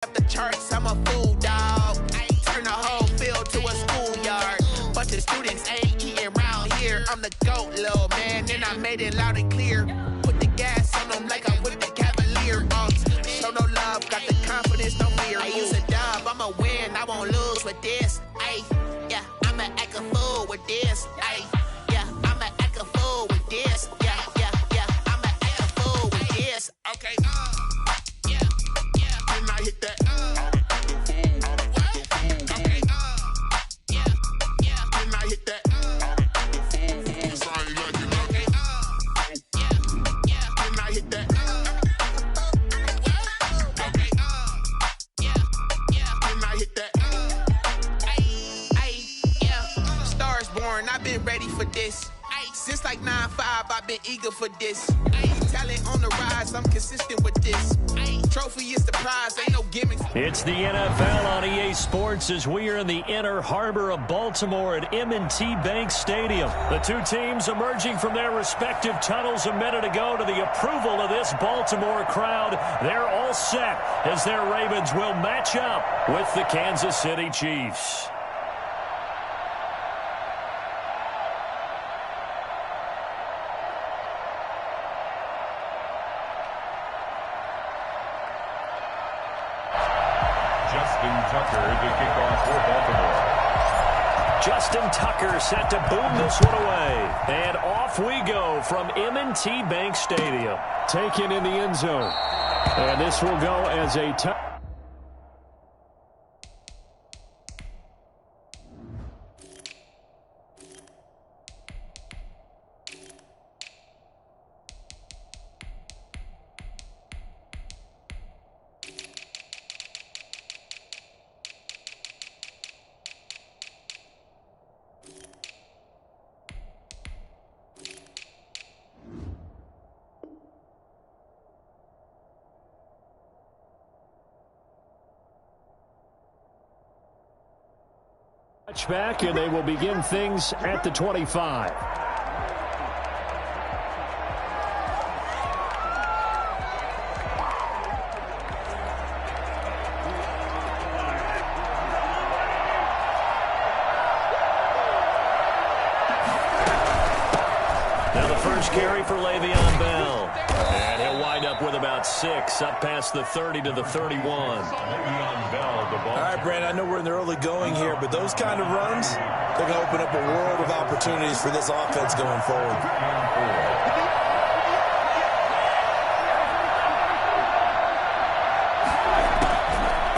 The charts, I'm a fool, dog. Turn the whole field to a schoolyard. Bunch of students ain't eating around here. I'm the GOAT, little man, and I made it loud and clear. Put the gas on them like I'm with the Cavalier. Show no love, got the confidence, no fear. I use a dub, I'ma win, I won't lose with this. Ay, yeah, I'ma act a fool with this. Ay, yeah, I'ma act a fool with this. Yeah, yeah, yeah, I'ma act a fool with this. Okay, yeah, yeah, and I hit that. I've been ready for this. Since like 9-5, I've been eager for this. Talent on the rise, I'm consistent with this. Trophy is the prize, ain't no gimmicks. It's the NFL on EA Sports as we are in the inner harbor of Baltimore at M&T Bank Stadium. The two teams emerging from their respective tunnels a minute ago to the approval of this Baltimore crowd. They're all set as their Ravens will match up with the Kansas City Chiefs. Justin Tucker set to boom this one away. And off we go from M&T Bank Stadium. Taken in the end zone. And this will go as a touchdown. Back, and they will begin things at the 25. Now the first carry for Le'Veon Bell. And he'll wind up with about 6, up past the 30 to the 31. All right, Brandon, I know we're in the early going here, but those kind of runs, they're going to open up a world of opportunities for this offense going forward.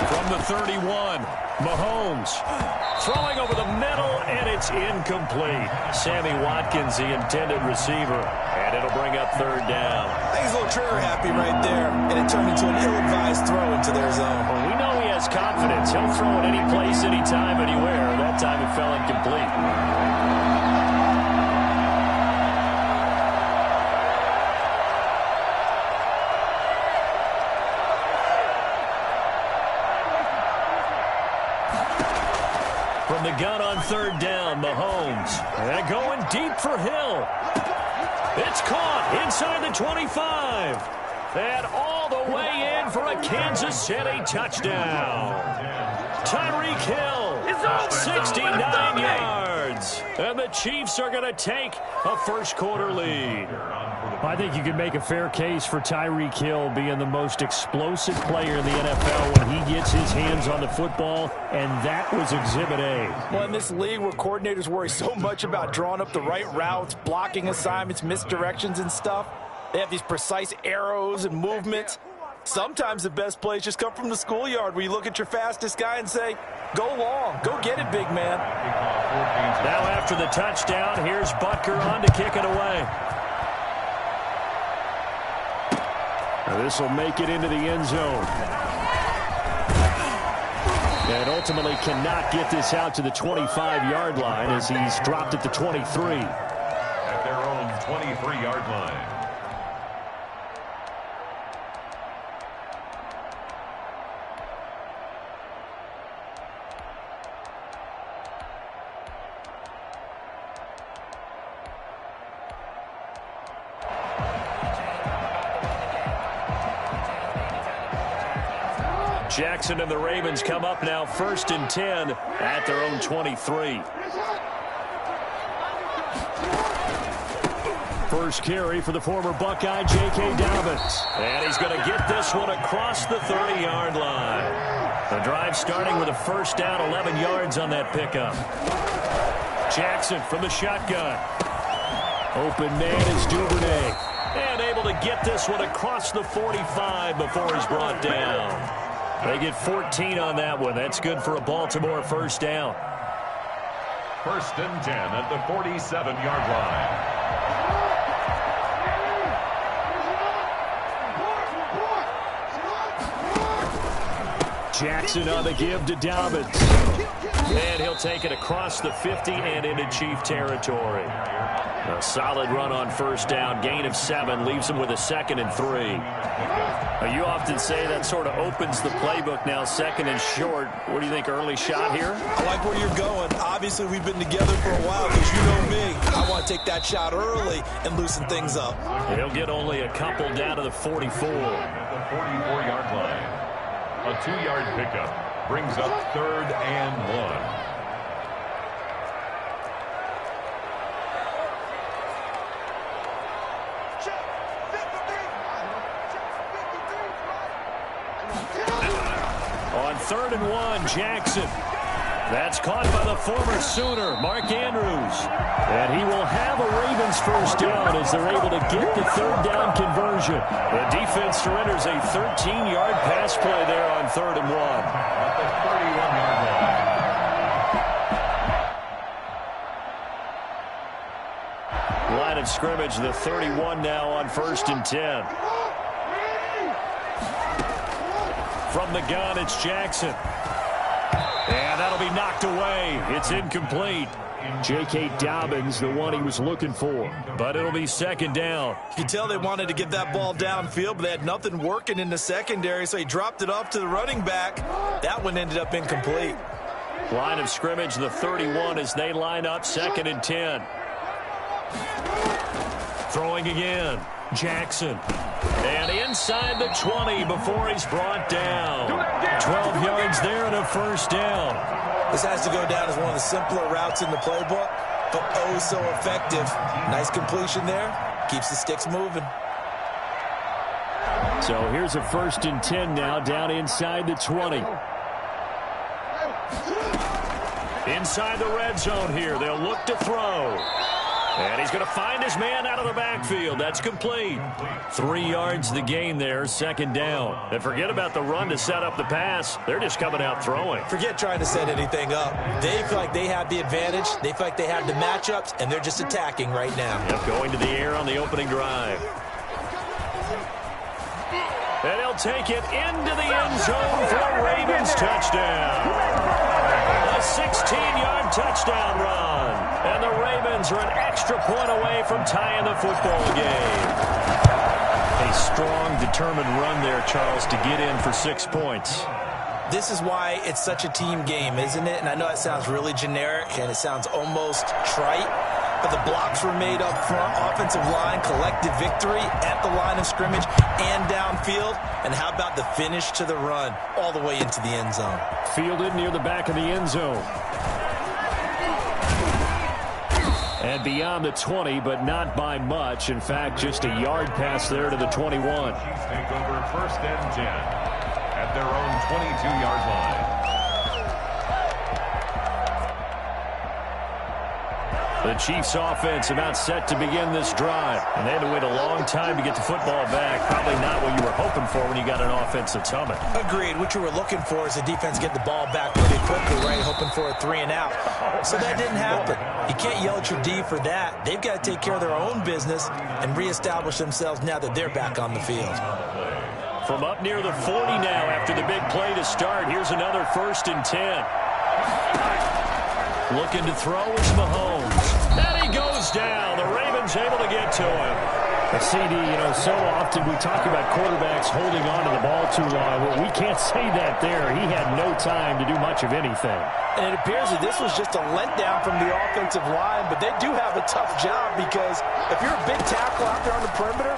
From the 31, Mahomes throwing over the middle, and it's incomplete. Sammy Watkins, the intended receiver, and it'll bring up third down. I think he's a little trigger happy right there, and it turned into an ill-advised throw into their zone. Well, we know he has confidence. He'll throw it any place, anytime, anywhere. That time it fell incomplete. From the gun on third down, Mahomes. And going deep for Hill. It's caught inside the 25. And all the way in for a Kansas City touchdown. Tyreek Hill, 69 yards. And the Chiefs are going to take a first-quarter lead. I think you can make a fair case for Tyreek Hill being the most explosive player in the NFL when he gets his hands on the football, and that was Exhibit A. Well, in this league where coordinators worry so much about drawing up the right routes, blocking assignments, misdirections and stuff, they have these precise arrows and movements. Sometimes the best plays just come from the schoolyard where you look at your fastest guy and say, go long, go get it, big man. Now after the touchdown, here's Butker on to kick it away. This will make it into the end zone. And ultimately cannot get this out to the 25-yard line as he's dropped at the 23. At their own 23-yard line. Jackson and the Ravens come up now 1st and 10 at their own 23. First carry for the former Buckeye, J.K. Dobbins. And he's going to get this one across the 30-yard line. The drive starting with a first down, 11 yards on that pickup. Jackson from the shotgun. Open man is Duvernay. And able to get this one across the 45 before he's brought down. They get 14 on that one. That's good for a Baltimore first down. 1st and 10 at the 47-yard line. Jackson on the give to Dobbins. And he'll take it across the 50 and into Chief territory. A solid run on first down. Gain of 7 leaves him with a 2nd and 3. Now, you often say that sort of opens the playbook now, 2nd and short. What do you think, early shot here? I like where you're going. Obviously, we've been together for a while because you know me. I want to take that shot early and loosen things up. He'll get only a couple down to the 44. At the 44-yard line. A 2-yard pickup brings up 3rd and 1. On 3rd and 1, Jackson. That's caught by the former Sooner, Mark Andrews. And he will have a Ravens first down as they're able to get the 3rd down conversion. The defense surrenders a 13-yard pass play there on 3rd and 1. At the 31-yard line. Line of scrimmage, the 31 now on 1st and 10. From the gun, it's Jackson. And that'll be knocked away. It's incomplete. J.K. Dobbins, the one he was looking for. But it'll be 2nd down. You can tell they wanted to get that ball downfield, but they had nothing working in the secondary, so he dropped it off to the running back. That one ended up incomplete. Line of scrimmage, the 31 as they line up 2nd and 10. Throwing again. Jackson. And inside the 20 before he's brought down. 12 yards there and a first down. This has to go down as one of the simpler routes in the playbook, but oh so effective. Nice completion there. Keeps the sticks moving. So here's a 1st and 10 now down inside the 20. Inside the red zone here. They'll look to throw. And he's going to find his man out of the backfield. That's complete. 3 yards the gain there, 2nd down. And forget about the run to set up the pass. They're just coming out throwing. Forget trying to set anything up. They feel like they have the advantage. They feel like they have the matchups, and they're just attacking right now. Yep, going to the air on the opening drive. And he'll take it into the end zone for a Ravens touchdown. A 16-yard touchdown run. And the Ravens are an extra point away from tying the football game. A strong, determined run there, Charles, to get in for 6 points. This is why it's such a team game, isn't it? And I know it sounds really generic, and it sounds almost trite, but the blocks were made up front, offensive line, collective victory at the line of scrimmage and downfield. And how about the finish to the run all the way into the end zone? Fielded near the back of the end zone. And beyond the 20, but not by much. In fact, just a yard pass there to the 21. Chiefs take over 1st and 10 at their own 22-yard line. The Chiefs offense about set to begin this drive. And they had to wait a long time to get the football back. Probably not what you were hoping for when you got an offense that's humming. Agreed. What you were looking for is the defense get the ball back pretty quickly, right? Hoping for a 3 and out. So that didn't happen. You can't yell at your D for that. They've got to take care of their own business and reestablish themselves now that they're back on the field. From up near the 40 now after the big play to start. Here's another 1st and 10. Looking to throw is Mahomes. And he goes down. The Ravens able to get to him. CD, so often we talk about quarterbacks holding on to the ball too long. Well, we can't say that there. He had no time to do much of anything. And it appears that this was just a letdown from the offensive line, but they do have a tough job because if you're a big tackle out there on the perimeter,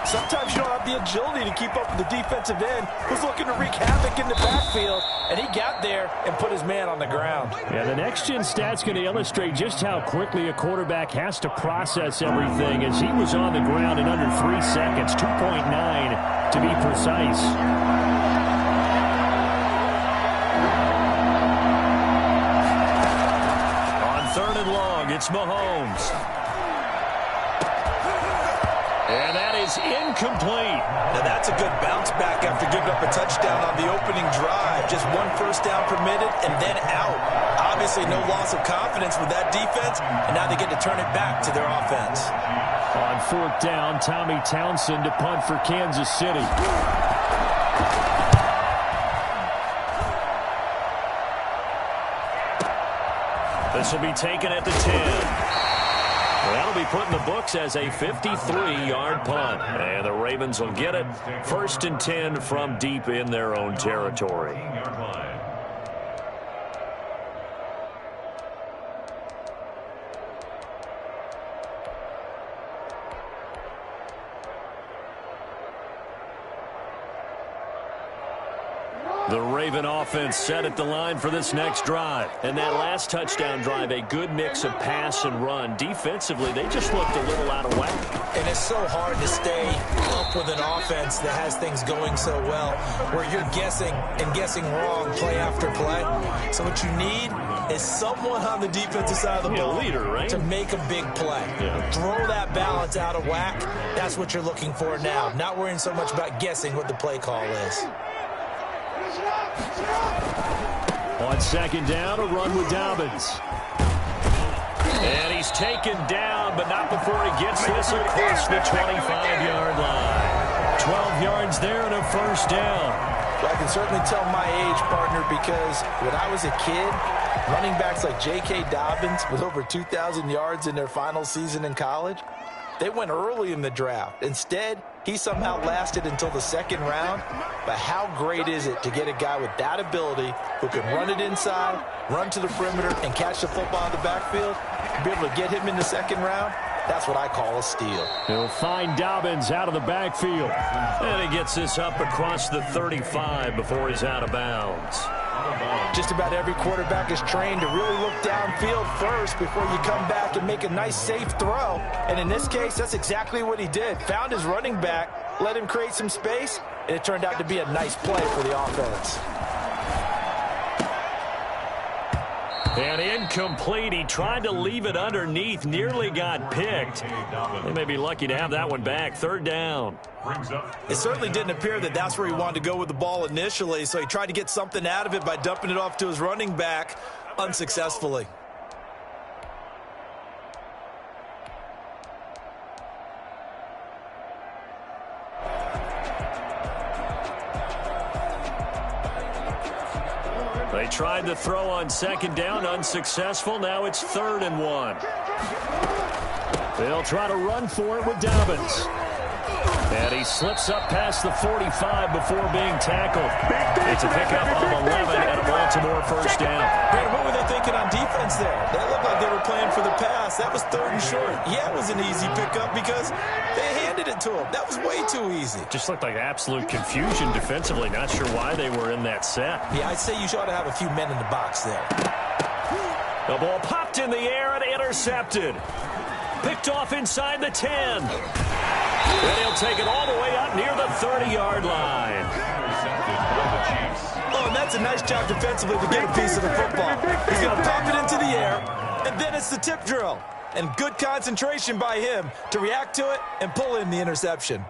Sometimes you don't have the agility to keep up with the defensive end who's looking to wreak havoc in the backfield, and he got there and put his man on the ground. Yeah, the next-gen stat's going to illustrate just how quickly a quarterback has to process everything, as he was on the ground in under 3 seconds, 2.9 to be precise. On 3rd and long, it's Mahomes. And that is incomplete. Now that's a good bounce back after giving up a touchdown on the opening drive. Just 1 first down permitted and then out. Obviously no loss of confidence with that defense, and now they get to turn it back to their offense. On 4th down, Tommy Townsend to punt for Kansas City. This will be taken at the 10. That'll be put in the books as a 53-yard punt. And the Ravens will get it. 1st and 10 from deep in their own territory. The Raven offense set at the line for this next drive. And that last touchdown drive, a good mix of pass and run. Defensively, they just looked a little out of whack. And it's so hard to stay up with an offense that has things going so well, where you're guessing and guessing wrong play after play. So what you need is someone on the defensive side of the ball, leader, right? to make a big play. Yeah. Throw that balance out of whack. That's what you're looking for now. Not worrying so much about guessing what the play call is. On 2nd down, a run with Dobbins. And he's taken down, but not before he gets this across the 25-yard line. 12 yards there and a first down. Well, I can certainly tell my age, partner, because when I was a kid, running backs like J.K. Dobbins with over 2,000 yards in their final season in college, they went early in the draft. Instead, he somehow lasted until the 2nd round. But how great is it to get a guy with that ability who can run it inside, run to the perimeter, and catch the football in the backfield? Be able to get him in the 2nd round? That's what I call a steal. He'll find Dobbins out of the backfield. And he gets this up across the 35 before he's out of bounds. Just about every quarterback is trained to really look downfield first before you come back and make a nice, safe throw. And in this case, that's exactly what he did. Found his running back, let him create some space, and it turned out to be a nice play for the offense. And incomplete. He tried to leave it underneath, nearly got picked. They may be lucky to have that one back. 3rd down. It certainly didn't appear that that's where he wanted to go with the ball initially, so he tried to get something out of it by dumping it off to his running back unsuccessfully. They tried to throw on 2nd down, unsuccessful. Now it's 3rd and 1. They'll try to run for it with Dobbins. And he slips up past the 45 before being tackled. It's a pickup of 11 and a Baltimore first down. Brandon, what were they thinking on defense there? That looked like they were playing for the pass. That was 3rd and short. Yeah, it was an easy pickup because they handed it to him. That was way too easy. Just looked like absolute confusion defensively. Not sure why they were in that set. Yeah, I'd say you ought to have a few men in the box there. The ball popped in the air and intercepted. Picked off inside the 10. And he'll take it all the way up near the 30-yard line. Oh, and that's a nice job defensively to get a piece of the football. He's going to pop it into the air, and then it's the tip drill. And good concentration by him to react to it and pull in the interception.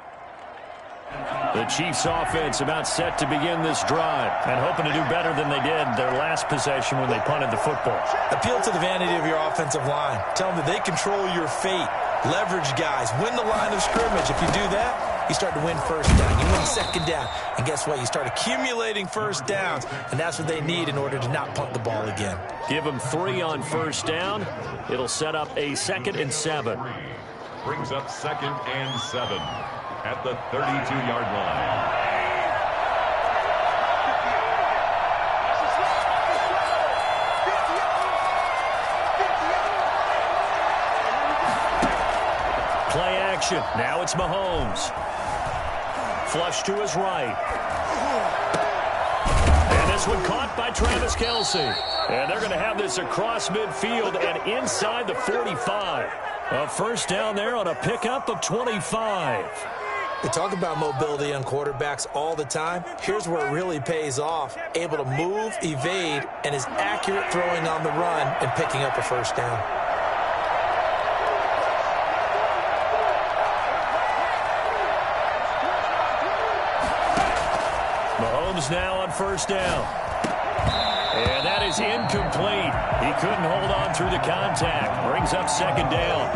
The Chiefs offense about set to begin this drive and hoping to do better than they did their last possession when they punted the football. Appeal to the vanity of your offensive line. Tell them that they control your fate. Leverage guys. Win the line of scrimmage. If you do that, you start to win first down. You win 2nd down. And guess what? You start accumulating first downs. And that's what they need in order to not punt the ball again. Give them 3 on first down. It'll set up a 2nd and 7. Brings up 2nd and 7 at the 32-yard line. Play action. Now it's Mahomes. Flush to his right. And this one caught by Travis Kelce. And they're going to have this across midfield and inside the 45. A first down there on a pickup of 25. We talk about mobility on quarterbacks all the time. Here's where it really pays off. Able to move, evade, and is accurate throwing on the run and picking up a first down. Mahomes now on first down. And that is incomplete. He couldn't hold on through the contact. Brings up second down.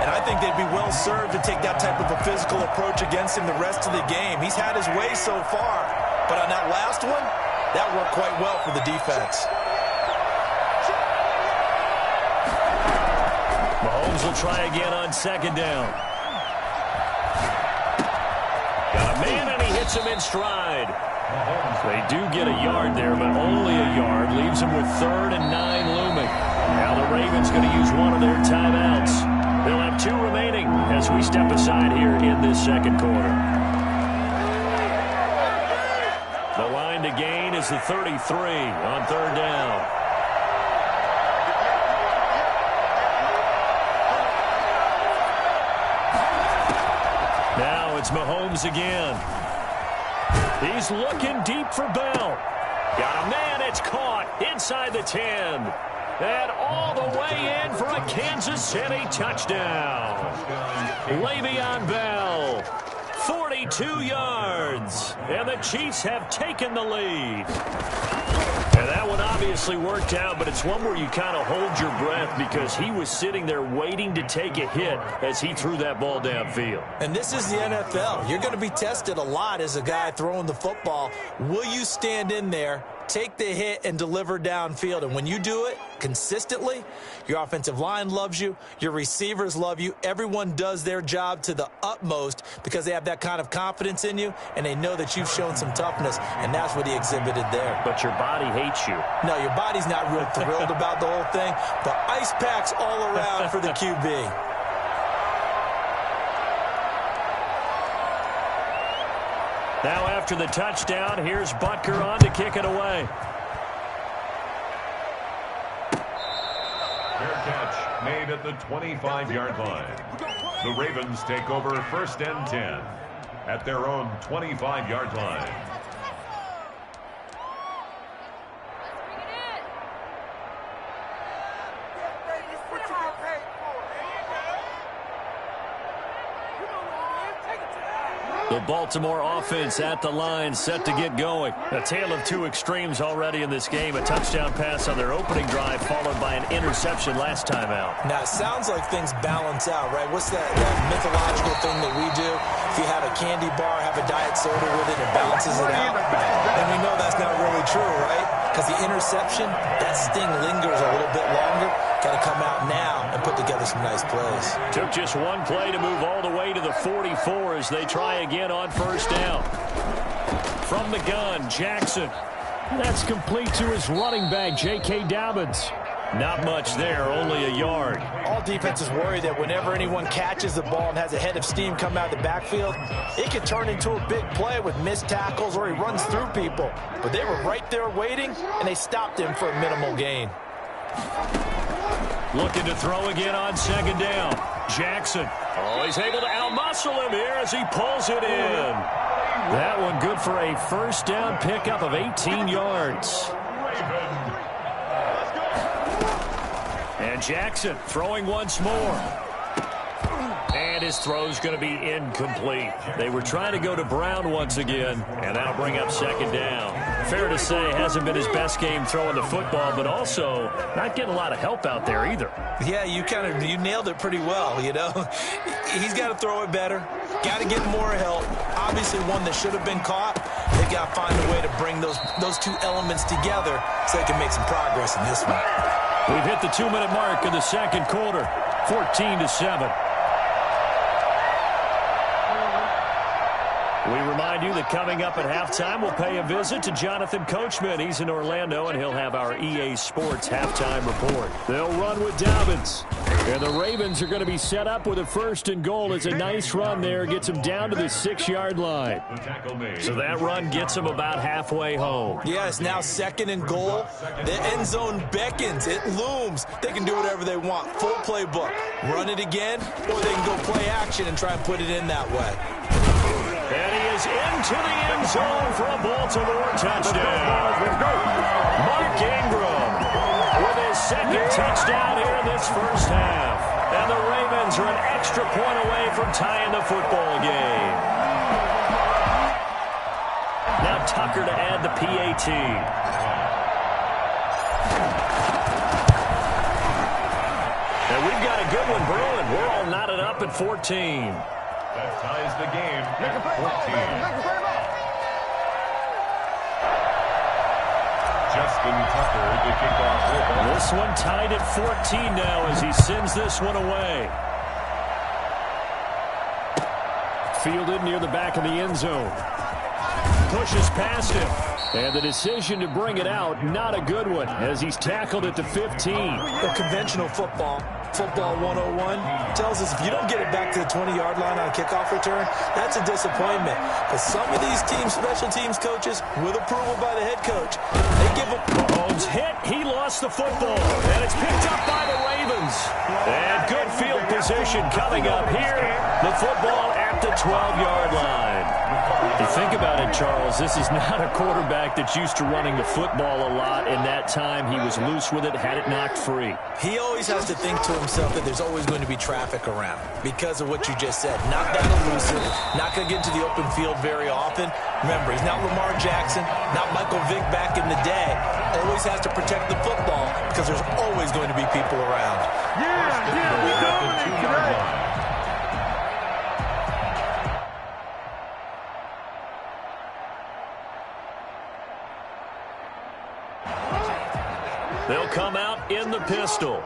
And I think they'd be well served to take that type of a physical approach against him the rest of the game. He's had his way so far. But on that last one, that worked quite well for the defense. Mahomes will try again on second down. Got a man, and he hits him in stride. They do get a yard there, but only a yard. Leaves them with 3rd and 9 looming. Now the Ravens going to use one of their timeouts. They'll have 2 remaining as we step aside here in this second quarter. The line to gain is the 33 on 3rd down. Now it's Mahomes again. He's looking deep for Bell. Got a man, it's caught inside the 10. And all the way in for a Kansas City touchdown. Le'Veon Bell, 42 yards. And the Chiefs have taken the lead. And that one obviously worked out, but it's one where you kind of hold your breath because he was sitting there waiting to take a hit as he threw that ball downfield. And this is the NFL. You're going to be tested a lot as a guy throwing the football. Will you stand in there, take the hit, and deliver downfield? And when you do it consistently, your offensive line loves you, your receivers love you. Everyone does their job to the utmost because they have that kind of confidence in you, and they know that you've shown some toughness, and that's what he exhibited there. But your body hates you. No, your body's not real thrilled about the whole thing, but ice packs all around for the QB. Now after the touchdown, here's Butker on to kick it away. Fair catch made at the 25-yard line. The Ravens take over 1st and 10 at their own 25-yard line. The Baltimore offense at the line, set to get going. A tale of 2 extremes already in this game. A touchdown pass on their opening drive, followed by an interception last time out. Now, it sounds like things balance out, right? What's that mythological thing that we do? If you have a candy bar, have a diet soda with it, it balances it out. And we know that's not really true, right? Because the interception, that sting lingers a little bit longer. Got to come out now and put together some nice plays. Took just one play to move all the way to the 44 as they try again on first down. From the gun, Jackson. That's complete to his running back, J.K. Dobbins. Not much there, only a yard. All defenses worry that whenever anyone catches the ball and has a head of steam come out of the backfield, it could turn into a big play with missed tackles or he runs through people. But they were right there waiting, and they stopped him for a minimal gain. Looking to throw again on second down. Jackson. Oh, he's able to outmuscle him here as he pulls it in. That one good for a first down pickup of 18 yards. And Jackson throwing once more. And his throw's going to be incomplete. They were trying to go to Brown once again, and that'll bring up second down. Fair to say, hasn't been his best game throwing the football, but also not getting a lot of help out there either. Yeah, you nailed it pretty well, you know. He's got to throw it better. Got to get more help. Obviously, one that should have been caught. They got to find a way to bring those 2 elements together so they can make some progress in this one. We've hit the 2-minute mark in the second quarter, 14-7. We remind you that coming up at halftime, we'll pay a visit to Jonathan Coachman. He's in Orlando, and he'll have our EA Sports halftime report. They'll run with Dobbins. And the Ravens are going to be set up with a 1st and goal. It's a nice run there. Gets them down to the 6-yard line. So that run gets them about halfway home. Yeah, it's now 2nd and goal. The end zone beckons. It looms. They can do whatever they want. Full playbook. Run it again, or they can go play action and try and put it in that way. And he is into the end zone for a Baltimore touchdown. Mark Ingram with his 2nd touchdown here in this first half. And the Ravens are an extra point away from tying the football game. Now Tucker to add the PAT. And we've got a good one brewing. We're all knotted up at 14. That ties the game at 14. Justin Tucker to kick off football. This one tied at 14 now as he sends this one away. Fielded near the back of the end zone. Pushes past him. And the decision to bring it out, not a good one, as he's tackled at the 15. The conventional football 101, tells us if you don't get it back to the 20-yard line on a kickoff return, that's a disappointment. Because some of these teams, special teams coaches, with approval by the head coach, they give them... Mahomes hit, he lost the football, and it's picked up by the Ravens. And good field position coming up here. The football at the 12-yard line. You think about it, Charles, this is not a quarterback that's used to running the football a lot. In that time, he was loose with it, had it knocked free. He always has to think to himself that there's always going to be traffic around because of what you just said. Not that elusive, not going to get into the open field very often. Remember, he's not Lamar Jackson, not Michael Vick back in the day. Always has to protect the football because there's always going to be people around. We dominate today. They'll come out in the pistol.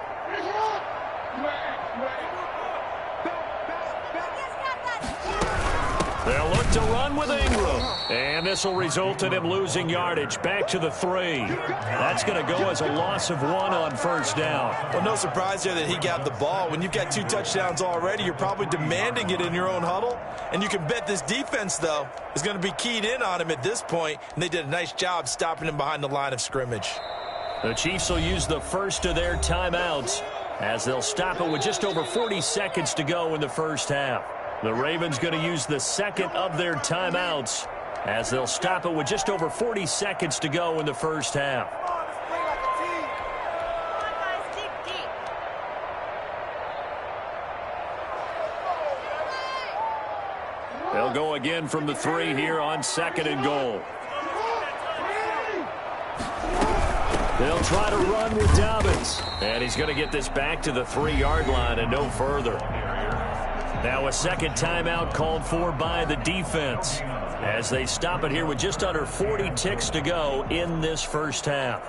They'll look to run with Ingram. And this will result in him losing yardage back to the 3. That's going to go as a loss of 1 on first down. Well, no surprise there that he got the ball. When you've got 2 touchdowns already, you're probably demanding it in your own huddle. And you can bet this defense, though, is going to be keyed in on him at this point. And they did a nice job stopping him behind the line of scrimmage. The Chiefs will use the first of their timeouts as they'll stop it with just over 40 seconds to go in the first half. The Ravens going to use the second of their timeouts as they'll stop it with just over 40 seconds to go in the first half. They'll go again from the 3 here on 2nd and goal. They'll try to run with Dobbins. And he's going to get this back to the 3-yard line and no further. Now a second timeout called for by the defense as they stop it here with just under 40 ticks to go in this first half.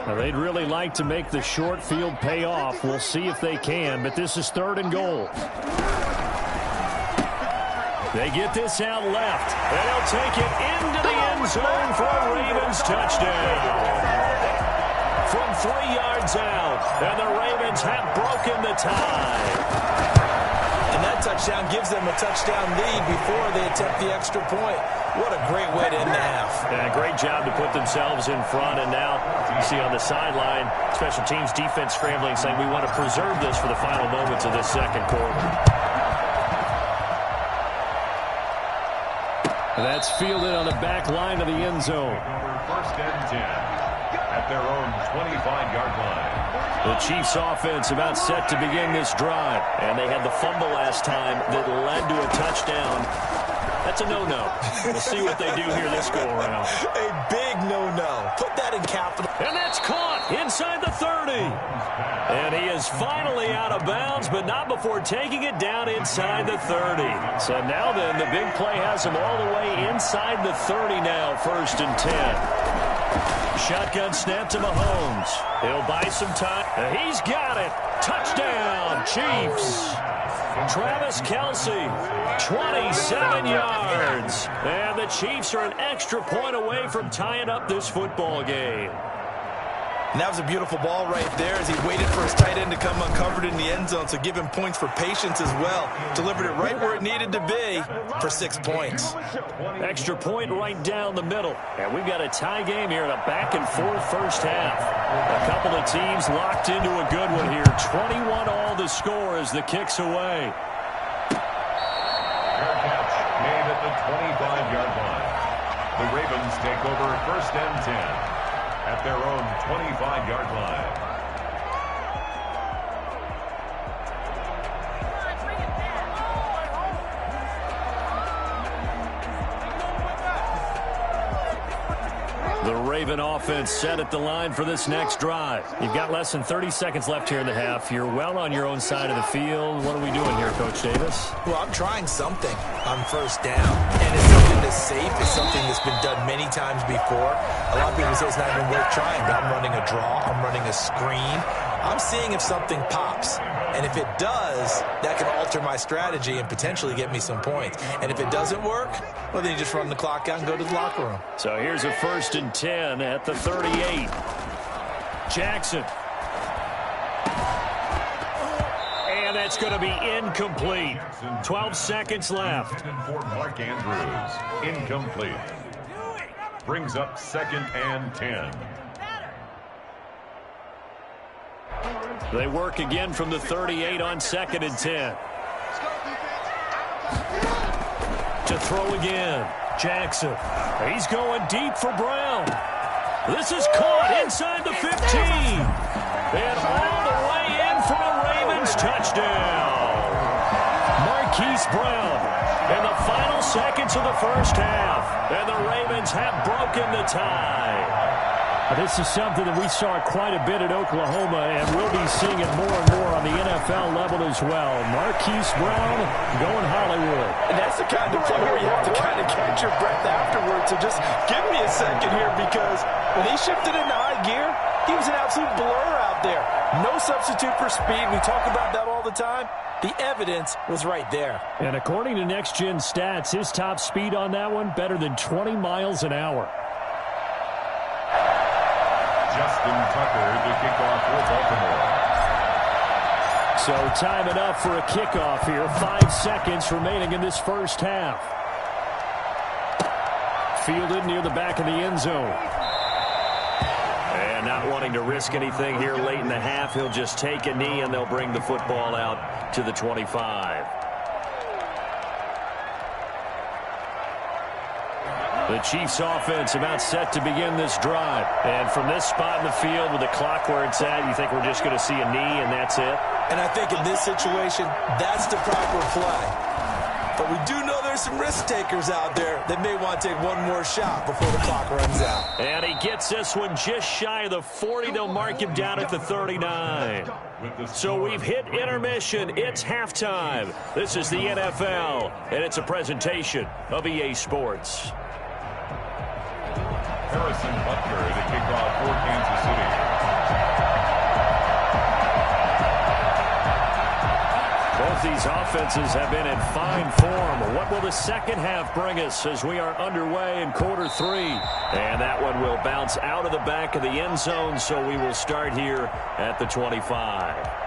Now they'd really like to make the short field pay off. We'll see if they can, but this is 3rd and goal. They get this out left. They'll take it into the end zone for a Ravens touchdown. From 3 yards out, and the Ravens have broken the tie. And that touchdown gives them a touchdown lead before they attempt the extra point. What a great way to end the half. And a great job to put themselves in front. And now you see on the sideline, special teams defense scrambling, saying we want to preserve this for the final moments of this second quarter. That's fielded on the back line of the end zone. 1st and 10 at their own 25-yard line. The Chiefs offense about set to begin this drive. And they had the fumble last time that led to a touchdown. That's a no-no. We'll see what they do here this go-around. A big no-no. Put that in capital. And that's caught inside the 30. And he is finally out of bounds, but not before taking it down inside the 30. So now then, the big play has him all the way inside the 30 now, 1st and 10. Shotgun snap to Mahomes. He'll buy some time. And he's got it. Touchdown, Chiefs. Travis Kelce, 27 yards. And the Chiefs are an extra point away from tying up this football game. And that was a beautiful ball right there as he waited for his tight end to come uncovered in the end zone, so give him points for patience as well. Delivered it right where it needed to be for 6 points. Extra point right down the middle. And we've got a tie game here in a back-and-forth first half. A couple of teams locked into a good one here. 21 all the score as the kick's away. Fair catch made at the 25-yard line. The Ravens take over first and 10. At their own 25-yard line. The Raven offense set at the line for this next drive. You've got less than 30 seconds left here in the half. You're well on your own side of the field. What are we doing here, Coach Davis? Well, I'm trying something on first down. And it's something that's safe. It's something that's been done many times before. A lot of people say it's not even worth trying, but I'm running a draw. I'm running a screen. I'm seeing if something pops. And if it does, that can alter my strategy and potentially get me some points. And if it doesn't work, well, then you just run the clock out and go to the locker room. So here's a 1st and 10 at the 38. Jackson. And that's going to be incomplete. 12 seconds left. For Mark Andrews, incomplete. Brings up 2nd and 10. They work again from the 38 on 2nd and 10. To throw again. Jackson. He's going deep for Brown. This is caught inside the 15. And all the way in for a Ravens touchdown. Marquise Brown in the final seconds of the first half. And the Ravens have broken the tie. This is something that we saw quite a bit at Oklahoma, and we'll be seeing it more and more on the NFL level as well. Marquise Brown going Hollywood. And that's the kind of play where you have to kind of catch your breath afterwards. So just give me a second here, because when he shifted into high gear, he was an absolute blur out there. No substitute for speed. We talk about that all the time. The evidence was right there. And according to Next Gen Stats, his top speed on that one, better than 20 miles an hour. Justin Tucker to kick off for Baltimore. So time it up for a kickoff here. 5 seconds remaining in this first half. Fielded near the back of the end zone. And not wanting to risk anything here late in the half, he'll just take a knee and they'll bring the football out to the 25. The Chiefs offense about set to begin this drive. And from this spot in the field with the clock where it's at, you think we're just going to see a knee and that's it? And I think in this situation, that's the proper play. But we do know there's some risk takers out there that may want to take one more shot before the clock runs out. And he gets this one just shy of the 40. They'll mark him down at the 39. So we've hit intermission. It's halftime. This is the NFL, and it's a presentation of EA Sports. Harrison Butker to kick off for Kansas City. Both these offenses have been in fine form. What will the second half bring us as we are underway in quarter 3? And that one will bounce out of the back of the end zone, so we will start here at the 25.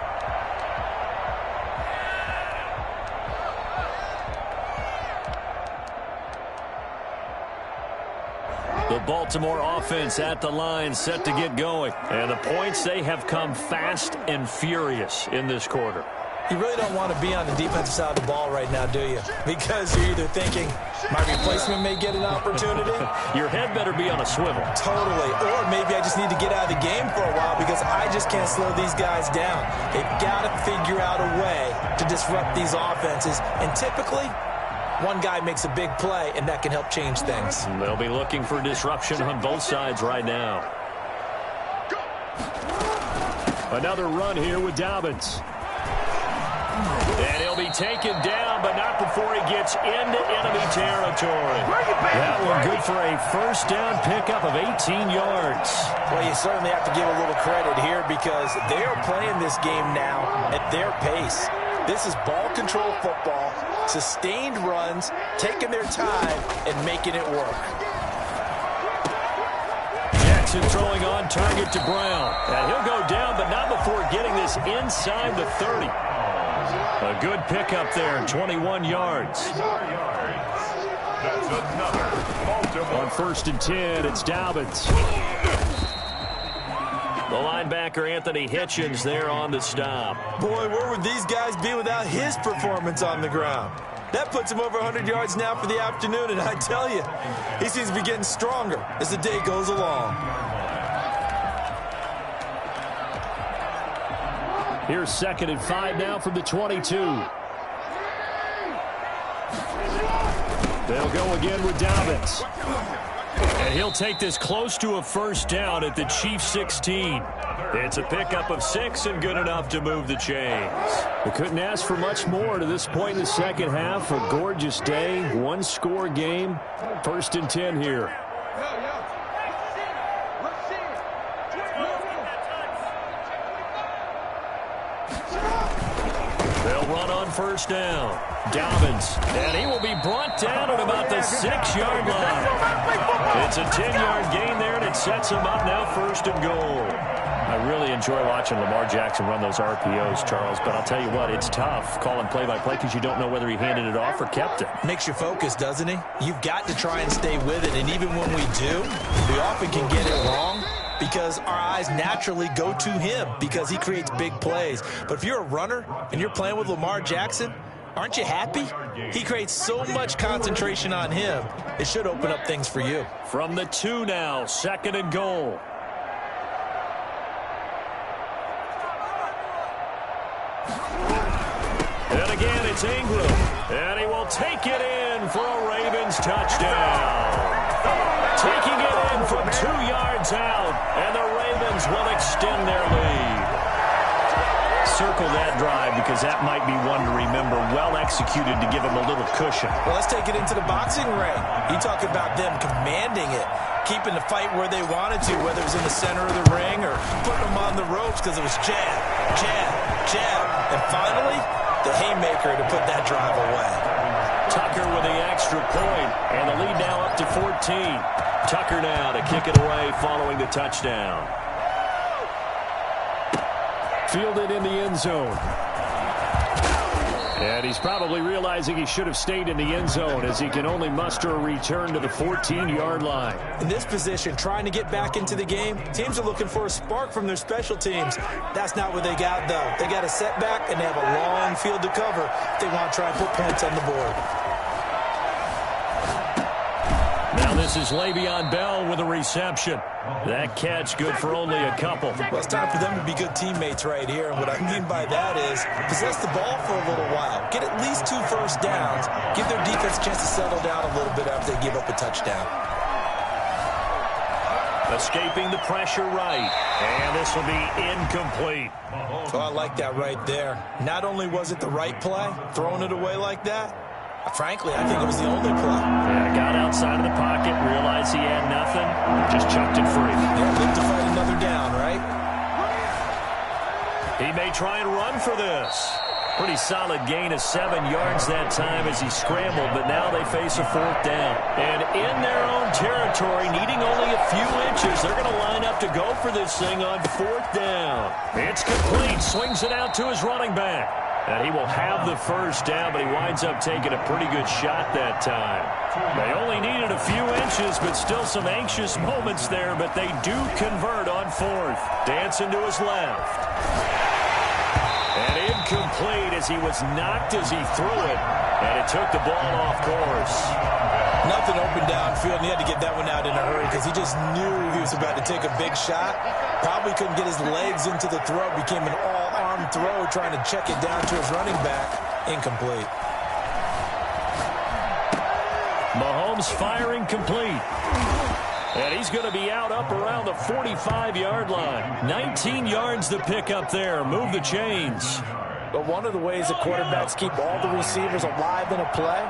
The Baltimore offense at the line set to get going. And the points, they have come fast and furious in this quarter. You really don't want to be on the defensive side of the ball right now, do you? Because you're either thinking, my replacement may get an opportunity. Your head better be on a swivel. Totally. Or maybe I just need to get out of the game for a while because I just can't slow these guys down. They've got to figure out a way to disrupt these offenses. And typically, one guy makes a big play, and that can help change things. They'll be looking for disruption on both sides right now. Another run here with Dobbins. And he'll be taken down, but not before he gets into enemy territory. That one good for a first down pickup of 18 yards. Well, you certainly have to give a little credit here because they are playing this game now at their pace. This is ball control football, sustained runs, taking their time, and making it work. Jackson throwing on target to Brown. And he'll go down, but not before getting this inside the 30. A good pickup there, 21 yards. That's another. On 1st and 10, it's Dobbins. The linebacker, Anthony Hitchens, there on the stop. Boy, where would these guys be without his performance on the ground? That puts him over 100 yards now for the afternoon, and I tell you, he seems to be getting stronger as the day goes along. Here's 2nd and 5 now from the 22. They'll go again with Dobbins. And he'll take this close to a 1st down at the Chiefs' 16. It's a pickup of 6 and good enough to move the chains. We couldn't ask for much more to this point in the second half. A gorgeous day, 1-score game. 1st and 10 here. They'll run on 1st down. Dobbins, and he will be brought down at about the 6-yard line. It's a 10-yard gain there, and it sets him up now 1st and goal. I really enjoy watching Lamar Jackson run those RPOs, Charles, but I'll tell you what, it's tough calling play-by-play because you don't know whether he handed it off or kept it. Makes you focus, doesn't he? You've got to try and stay with it, and even when we do, we often can get it wrong because our eyes naturally go to him because he creates big plays. But if you're a runner and you're playing with Lamar Jackson, aren't you happy? He creates so much concentration on him, it should open up things for you. From the 2 now, 2nd and goal. And again, it's Ingram. And he will take it in for a Ravens touchdown. Taking it in from 2 yards out. And the Ravens will extend their lead. Circle that drive because that might be one to remember. Well executed to give him a little cushion. Well, let's take it into the boxing ring. You talk about them commanding it, keeping the fight where they wanted to, whether it was in the center of the ring or putting them on the ropes because it was jab, jab, jab. And finally, the haymaker to put that drive away. Tucker with the extra point, and the lead now up to 14. Tucker now to kick it away following the touchdown. Fielded in the end zone. And he's probably realizing he should have stayed in the end zone as he can only muster a return to the 14-yard line. In this position, trying to get back into the game, teams are looking for a spark from their special teams. That's not what they got, though. They got a setback, and they have a long field to cover if they want to try and put points on the board. Now this is Le'Veon Bell with a reception. That catch good for only a couple. Well, it's time for them to be good teammates right here. And what I mean by that is possess the ball for a little while. Get at least 2 first downs. Give their defense a chance to settle down a little bit after they give up a touchdown. Escaping the pressure right. And this will be incomplete. Oh, I like that right there. Not only was it the right play, throwing it away like that, frankly, I think it was the only play. Yeah, got outside of the pocket, realized he had nothing, just chucked it free. Yeah, look to fight another down, right? He may try and run for this. Pretty solid gain of 7 yards that time as he scrambled, but now they face a 4th down. And in their own territory, needing only a few inches, they're going to line up to go for this thing on 4th down. It's complete, swings it out to his running back. And he will have the 1st down, but he winds up taking a pretty good shot that time. They only needed a few inches, but still some anxious moments there, but they do convert on 4th. Dancing to his left. And incomplete as he was knocked as he threw it, and it took the ball off course. Nothing open downfield, and he had to get that one out in a hurry because he just knew he was about to take a big shot. Probably couldn't get his legs into the throw. Became an all-arm throw, trying to check it down to his running back. Incomplete. Mahomes firing complete. And he's going to be out up around the 45-yard line. 19 yards to pick up there. Move the chains. But one of the ways that quarterbacks keep all the receivers alive in a play,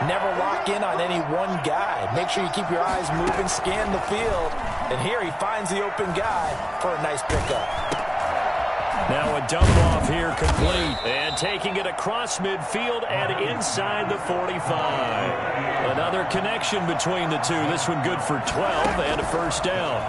never lock in on any one guy. Make sure you keep your eyes moving, scan the field. And here he finds the open guy for a nice pickup. Now a dump off here complete. And taking it across midfield and inside the 45. Another connection between the two. This one good for 12 and a first down.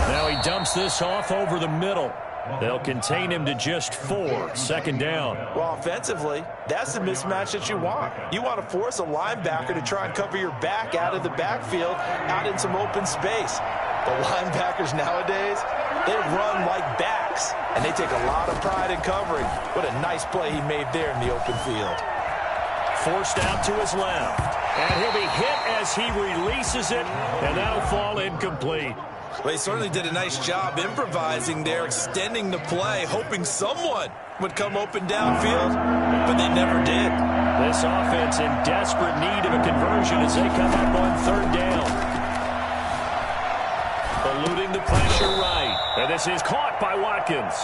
Now he dumps this off over the middle. They'll contain him to just 4. Second down. Well, offensively, that's the mismatch that you want. You want to force a linebacker to try and cover your back out of the backfield, out in some open space. But linebackers nowadays, they run like backs, and they take a lot of pride in covering. What a nice play he made there in the open field. Forced out to his left. And he'll be hit as he releases it, and that'll fall incomplete. Well, he certainly did a nice job improvising there, extending the play, hoping someone would come open downfield, but they never did. This offense in desperate need of a conversion as they come up on third down. Eluding the pressure right. And this is caught by Watkins.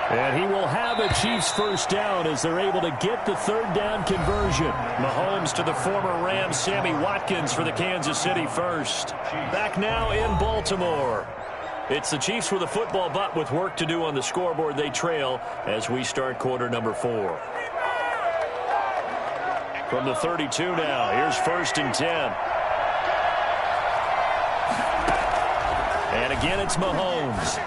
And he will have a Chiefs first down as they're able to get the third down conversion. Mahomes to the former Rams, Sammy Watkins for the Kansas City first. Back now in Baltimore. It's the Chiefs with a football, but with work to do on the scoreboard. They trail as we start quarter number 4. From the 32 now, here's first and 10. And again, it's Mahomes.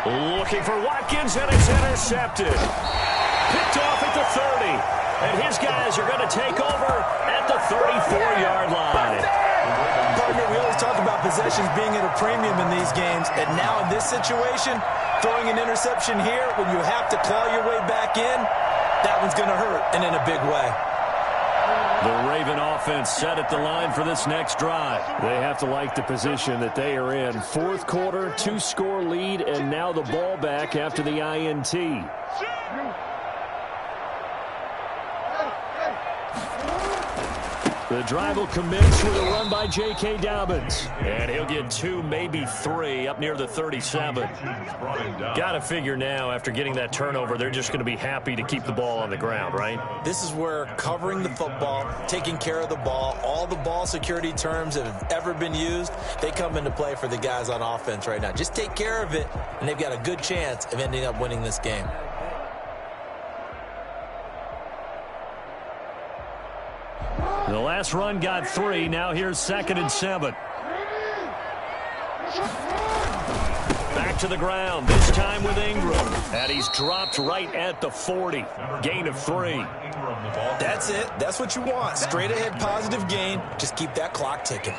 Looking for Watkins, and it's intercepted. Picked off at the 30. And his guys are going to take over at the 34-yard line. Partner, we always talk about possessions being at a premium in these games. And now in this situation, throwing an interception here when you have to claw your way back in, that one's going to hurt, and in a big way. The Raven offense set at the line for this next drive. They have to like the position that they are in. Fourth quarter, 2-score lead, and now the ball back after the INT. The drive will commence with a run by J.K. Dobbins. And he'll get 2, maybe 3, up near the 37. Got to figure now, after getting that turnover, they're just going to be happy to keep the ball on the ground, right? This is where covering the football, taking care of the ball, all the ball security terms that have ever been used, they come into play for the guys on offense right now. Just take care of it, and they've got a good chance of ending up winning this game. The last run got 3. Now here's second and 7. Back to the ground, this time with Ingram. And he's dropped right at the 40. Gain of 3. That's it. That's what you want. Straight ahead positive gain. Just keep that clock ticking.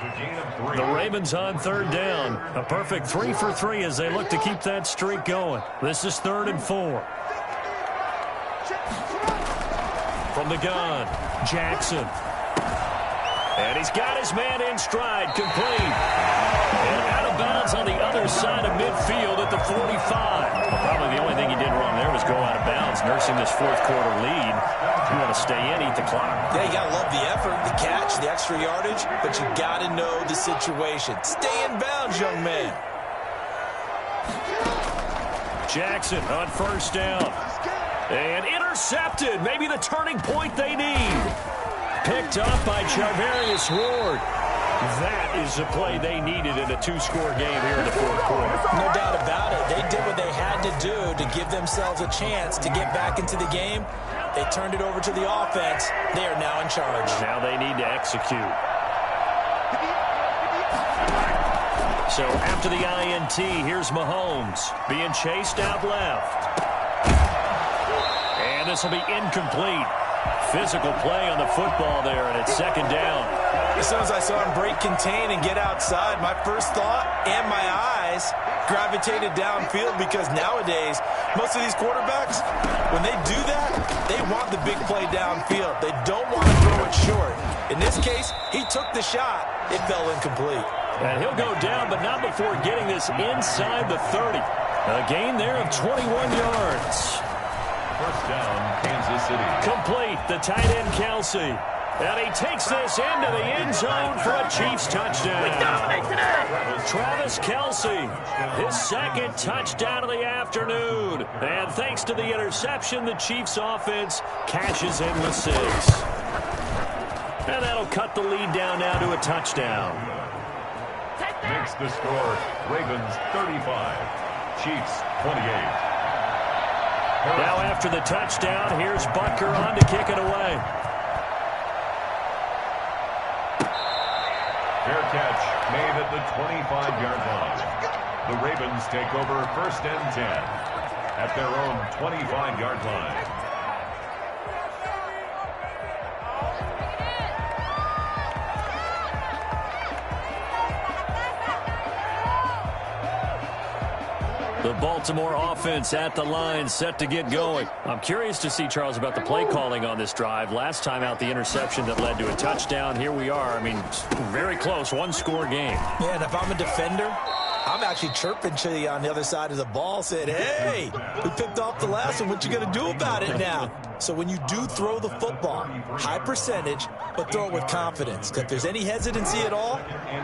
The Ravens on third down. A perfect 3 for 3 as they look to keep that streak going. This is 3rd and 4. From the gun, Jackson. And he's got his man in stride, complete. And out of bounds on the other side of midfield at the 45. Well, probably the only thing he did wrong there was go out of bounds, nursing this fourth quarter lead. You want to stay in, eat the clock. Yeah, you got to love the effort, the catch, the extra yardage, but you got to know the situation. Stay in bounds, young man. Jackson on first down. And intercepted. Maybe the turning point they need. Picked up by Charvarius Ward. That is the play they needed in a 2-score game here in the fourth quarter. No doubt about it. They did what they had to do to give themselves a chance to get back into the game. They turned it over to the offense. They are now in charge. Now they need to execute. So after the INT, here's Mahomes being chased out left. And this will be incomplete. Physical play on the football there, and it's second down. As soon as I saw him break contain and get outside, my first thought and my eyes gravitated downfield, because nowadays, most of these quarterbacks, when they do that, they want the big play downfield. They don't want to throw it short. In this case, he took the shot. It fell incomplete. And he'll go down, but not before getting this inside the 30. A gain there of 21 yards. First down, Kansas City. Complete, the tight end, Kelsey. And he takes this into the end zone for a Chiefs touchdown. We dominate today. Travis Kelsey, his second touchdown of the afternoon. And thanks to the interception, the Chiefs offense cashes in with 6. And that'll cut the lead down now to a touchdown. makes the score Ravens 35, Chiefs 28. Now after the touchdown, here's Butker on to kick it away. Fair catch made at the 25-yard line. The Ravens take over 1st and 10 at their own 25-yard line. The Baltimore offense at the line, set to get going. I'm curious to see, Charles, about the play calling on this drive. Last time out, the interception that led to a touchdown. Here we are. I mean, very close, one-score game. Yeah, and if I'm a defender, I'm actually chirping to you on the other side of the ball, saying, hey, we picked off the last one. What you going to do about it now? So when you do throw the football, high percentage, but throw it with confidence. Because if there's any hesitancy at all,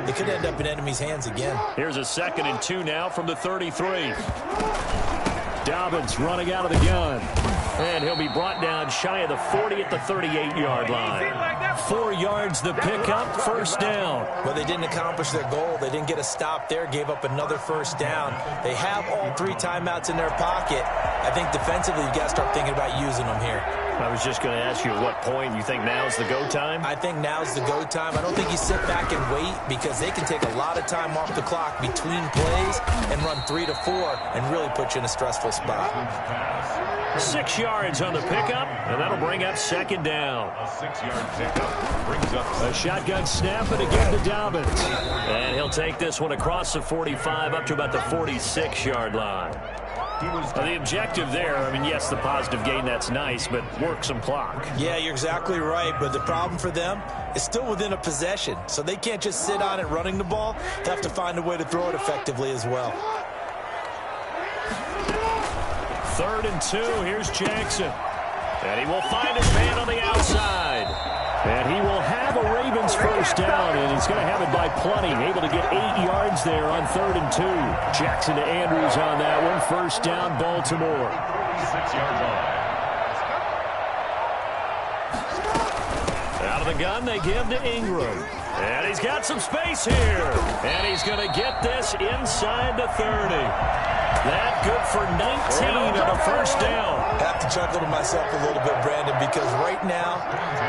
it could end up in enemy's hands again. Here's a 2nd and 2 now from the 33. Dobbins running out of the gun. And he'll be brought down shy of the 40 at the 38-yard line. 4 yards the pickup, 1st down. Well, they didn't accomplish their goal. They didn't get a stop there, gave up another 1st down. They have all 3 timeouts in their pocket. I think defensively, you've got to start thinking about using them here. I was just going to ask you at what point you think now's the go time? I think now's the go time. I don't think you sit back and wait because they can take a lot of time off the clock between plays and run 3 to 4 and really put you in a stressful spot. 6 yards on the pickup, and that'll bring up 2nd down. A 6-yard pickup brings up a shotgun snap and again to Dobbins. And he'll take this one across the 45 up to about the 46-yard line. The objective there, I mean, yes, the positive gain, that's nice, but work some clock. Yeah, you're exactly right, but the problem for them is still within a possession, so they can't just sit on it running the ball. They have to find a way to throw it effectively as well. 3rd and 2, here's Jackson. And he will find his man on the outside. And he will have a Ravens 1st down, and he's going to have it by plenty. Able to get 8 yards there on 3rd and 2. Jackson to Andrews on that one. 1st down, Baltimore. 6 yards line. Out of the gun, they give to Ingram. And he's got some space here. And he's going to get this inside the 30. That good for 19 on a 1st down. I have to chuckle to myself a little bit, Brandon, because right now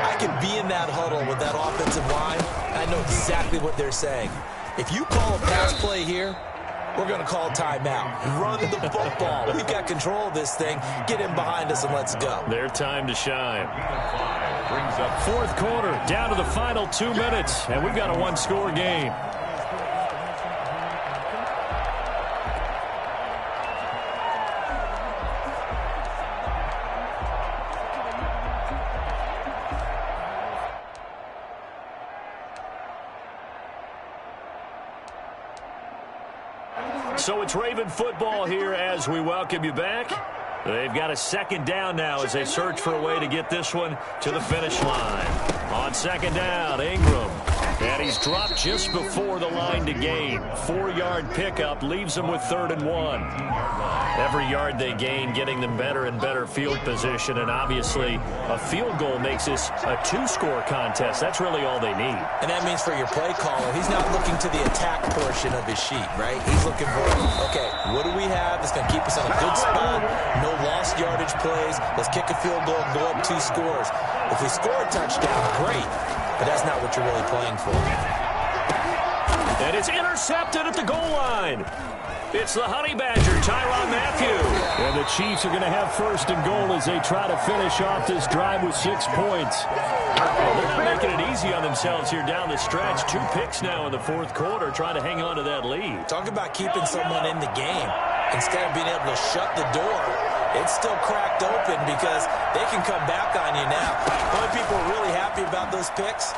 I can be in that huddle with that offensive line. I know exactly what they're saying. If you call a pass play here, we're going to call timeout. Run the football. We've got control of this thing. Get in behind us and let's go. Their time to shine. 4th quarter, down to the final 2 minutes, and we've got a one-score game. So it's Raven football here as we welcome you back. They've got a 2nd down now as they search for a way to get this one to the finish line. On 2nd down, Ingram. And he's dropped just before the line to gain. 4-yard pickup leaves them with 3rd and 1. Every yard they gain getting them better and better field position. And obviously a field goal makes this a 2-score contest. That's really all they need. And that means for your play caller, he's not looking to the attack portion of his sheet, right? He's looking for, okay, what do we have that's going to keep us in a good spot? No lost yardage plays. Let's kick a field goal and go up 2 scores. If we score a touchdown, great. But that's not what you're really playing for. And it's intercepted at the goal line. It's the Honey Badger, Tyrann Mathieu. And the Chiefs are going to have 1st and goal as they try to finish off this drive with 6 points. They're not making it easy on themselves here down the stretch. 2 picks now in the 4th quarter, trying to hang on to that lead. Talk about keeping someone in the game. Instead of being able to shut the door, it's still cracked open because they can come back on you now. The only people who are really happy about those picks,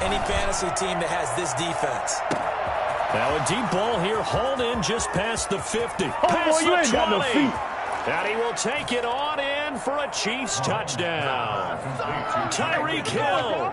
any fantasy team that has this defense. Now a deep ball here, hauled in just past the 50. Oh, boy, you ain't got no feet. And he will take it on in in for a Chiefs touchdown. Tyreek Hill,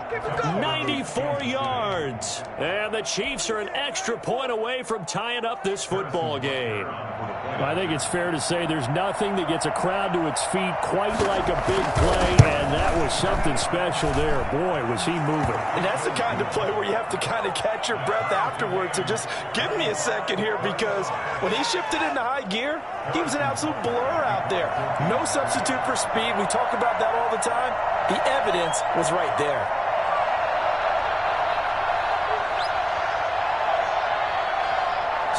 94 yards. And the Chiefs are an extra point away from tying up this football game. I think it's fair to say there's nothing that gets a crowd to its feet quite like a big play, and that was something special there. Boy, was he moving. And that's the kind of play where you have to kind of catch your breath afterwards. So just give me a second here, because when he shifted into high gear, he was an absolute blur out there. No substitute for speed. We talk about that all the time. The evidence was right there.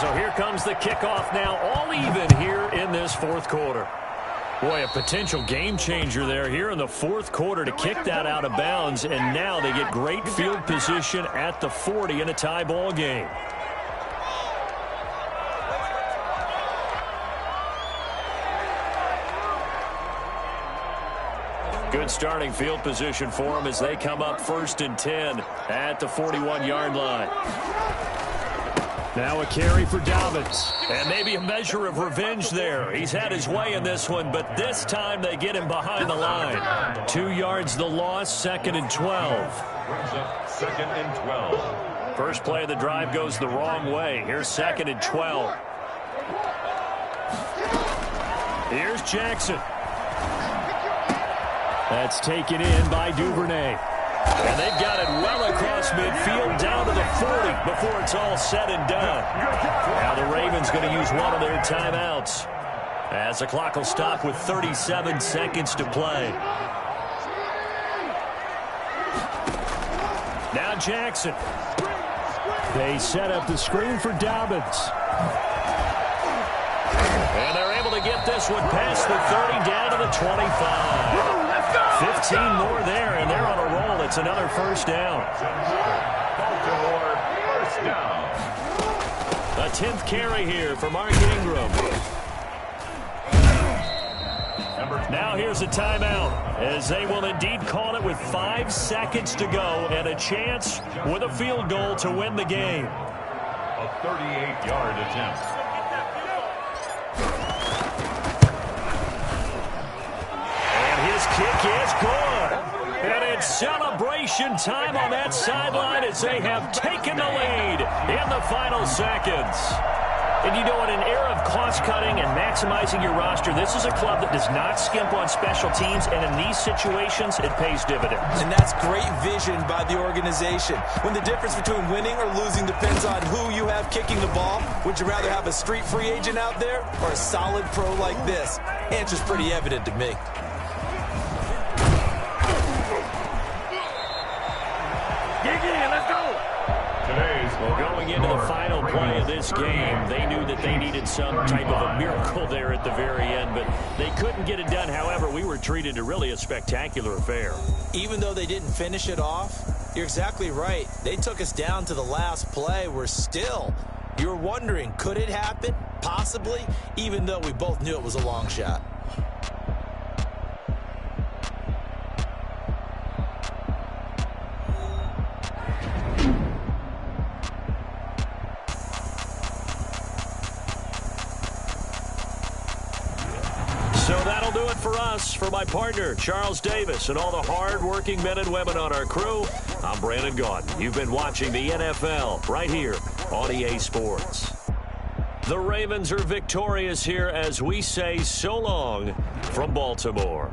So here comes the kickoff now, all even here in this fourth quarter. Boy, a potential game changer there here in the fourth quarter to kick that out of bounds, and now they get great field position at the 40 in a tie ball game. Good starting field position for them as they come up 1st and 10 at the 41-yard line. Now a carry for Dobbins. And maybe a measure of revenge there. He's had his way in this one, but this time they get him behind the line. 2 yards the loss, 2nd and 12. Brings up 2nd and 12. First play of the drive goes the wrong way. Here's 2nd and 12. Here's Jackson. That's taken in by Duvernay. And they've got it well across midfield down to the 40 before it's all said and done. Now the Ravens going to use one of their timeouts as the clock will stop with 37 seconds to play. Now Jackson. They set up the screen for Dobbins. And they're able to get this one past the 30 down to the 25. 15 more there, and they're on a roll. It's another first down. Baltimore, first down. A 10th carry here for Mark Ingram. Now here's a timeout, as they will indeed call it with 5 seconds to go and a chance with a field goal to win the game. A 38-yard attempt. His kick is good. And it's celebration time on that sideline as they have taken the lead in the final seconds. And you know, in an era of cost-cutting and maximizing your roster, this is a club that does not skimp on special teams, and in these situations, it pays dividends. And that's great vision by the organization. When the difference between winning or losing depends on who you have kicking the ball, would you rather have a street free agent out there or a solid pro like this? Answer's pretty evident to me. Well, going into the final play of this game, they knew that they needed some type of a miracle there at the very end, but they couldn't get it done. However, we were treated to really a spectacular affair. Even though they didn't finish it off, you're exactly right. They took us down to the last play. You're wondering, could it happen? Possibly, even though we both knew it was a long shot. So that'll do it for us. For my partner, Charles Davis, and all the hard-working men and women on our crew, I'm Brandon Gaudin. You've been watching the NFL right here on EA Sports. The Ravens are victorious here as we say so long from Baltimore.